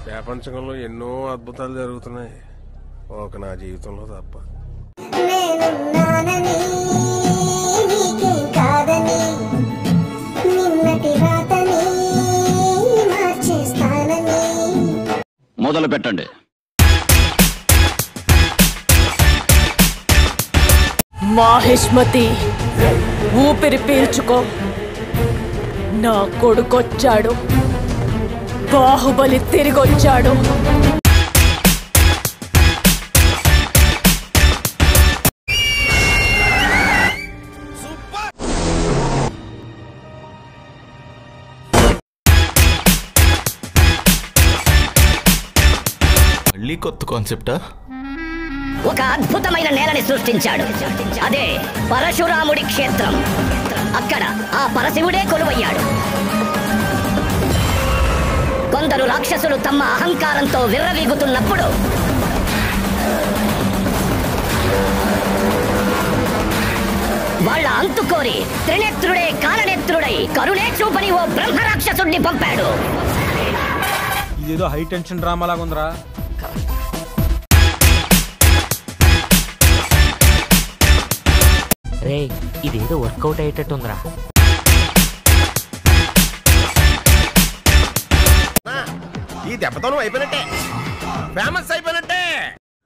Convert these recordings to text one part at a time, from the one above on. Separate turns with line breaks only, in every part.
ప్రపంచంలో ఎన్నో అద్భుతాలు జరుగుతున్నాయి, ఒక నా జీవితంలో తప్ప.
మొదలు పెట్టండి.
మాహిష్మతి, ఊపిరి పీల్చుకో. నా కొడుకొచ్చాడు, బాహుబలి తిరిగొచ్చాడు.
మళ్ళీ కొత్త కాన్సెప్టా?
ఒక అద్భుతమైన నేలని సృష్టించాడు. అదే పరశురాముడి క్షేత్రం. అక్కడ ఆ పరశివుడే కొలువయ్యాడు. కొందరు రాక్షసులు తమ అహంకారంతో విర్రవీగుతున్నప్పుడు వాళ్ళ అంతుకోరి త్రినేత్రుడే కాలనేత్రుడై కరుణే చూపని ఓ బ్రహ్మ రాక్షసుడిని పంపాడు.
ఇదేదో హై టెన్షన్ డ్రామా లాగా ఉందిరా.
రే, ఇదేదో వర్కౌట్ అయ్యేటట్టుందిరా.
ఈ దెబ్బతోనూ అయిపోయినట్టే, ఫేమస్ అయిపోయినట్టే.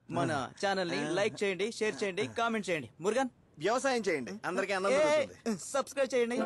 మన ఛానల్ ని లైక్ చేయండి, షేర్ చేయండి, కామెంట్ చేయండి. మురుగన్
వ్యవసాయం చేయండి, అందరికీ
సబ్స్క్రైబ్ చేయండి.